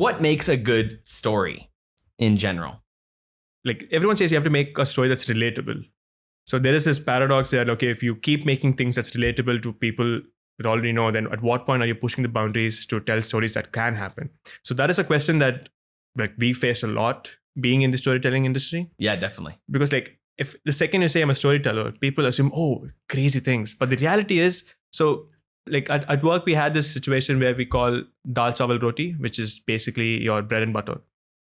what makes a good story in general? Like everyone says, you have to make a story that's relatable. So there is this paradox that, okay, if you keep making things that's relatable to people that already know, then at what point are you pushing the boundaries to tell stories that can happen? So that is a question that like we face a lot being in the storytelling industry. Yeah, definitely. Because like if the second you say I'm a storyteller, people assume, oh, crazy things. But the reality is, so like at work, we had this situation where we call dal chawal roti, which is basically your bread and butter.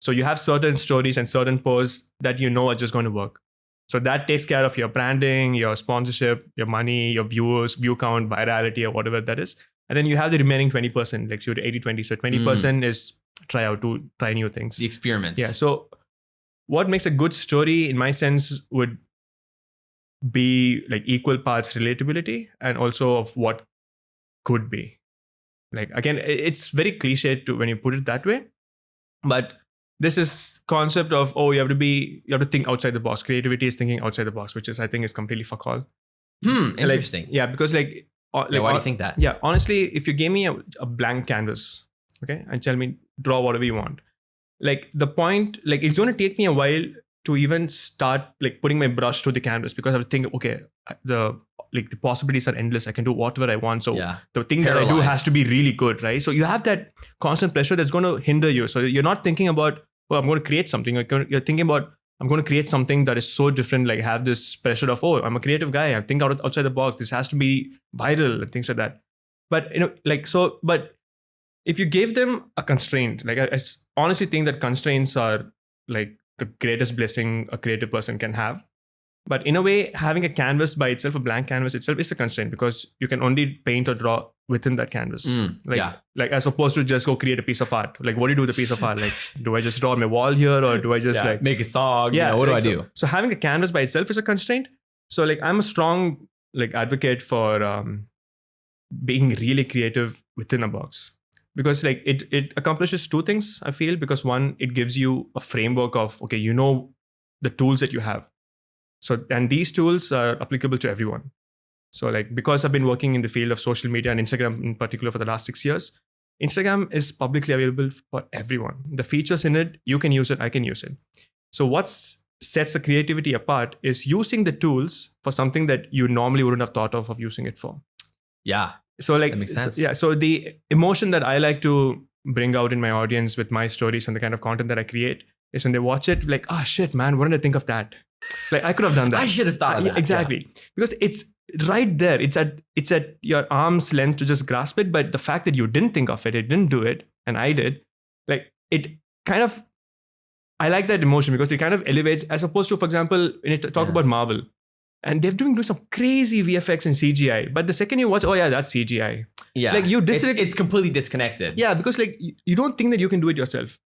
So you have certain stories and certain posts that you know are just going to work. So that takes care of your branding, your sponsorship, your money, your viewers, view count, virality, or whatever that is. And then you have the remaining 20%, like so 80-20. So 20% is try new things. The experiments. Yeah. So what makes a good story, in my sense, would be like equal parts relatability and also of what could be. Like, again, it's very cliche when you put it that way, but this is concept of, oh, you have to think outside the box. Creativity is thinking outside the box, which is, I think, is completely fuck all. Interesting. Like, yeah, because why do you think that? Yeah, honestly, if you gave me a blank canvas, okay, and tell me draw whatever you want, like the point, like it's going to take me a while to even start like putting my brush to the canvas, because I have to think, okay, the possibilities are endless. I can do whatever I want. So the thing that I do has to be really good, right? So you have that constant pressure that's going to hinder you. So you're not thinking about, well, I'm going to create something. You're thinking about, I'm going to create something that is so different. Like have this pressure of, oh, I'm a creative guy. I think outside the box. This has to be viral and things like that. But but if you gave them a constraint, like I honestly think that constraints are like the greatest blessing a creative person can have. But in a way, having a canvas by itself, a blank canvas itself, is a constraint, because you can only paint or draw within that canvas. Like as opposed to just go create a piece of art. Like what do you do with a piece of art? Like, do I just draw on my wall here, or do I just like make a song? Yeah, what do I do? So having a canvas by itself is a constraint. So like I'm a strong like advocate for being really creative within a box. Because like it accomplishes two things, I feel. Because one, it gives you a framework of, okay, you know the tools that you have. So, and these tools are applicable to everyone. So like, because I've been working in the field of social media and Instagram in particular for the last 6 years, Instagram is publicly available for everyone. The features in it, you can use it, I can use it. So what sets the creativity apart is using the tools for something that you normally wouldn't have thought of using it for. Yeah. So like, that makes sense. So the emotion that I like to bring out in my audience with my stories and the kind of content that I create is when they watch it, like, oh shit, man, why didn't I think of that? Like I could have done that. I should have thought of that. Exactly. Yeah. Because it's right there. It's at your arm's length to just grasp it. But the fact that you didn't think of it, it didn't do it, and I did, like it kind of, I like that emotion because it kind of elevates, as opposed to, for example, when you talk about Marvel, and they're doing some crazy VFX and CGI. But the second you watch, oh yeah, that's CGI. Yeah. Like it's completely disconnected. Yeah, because like you don't think that you can do it yourself.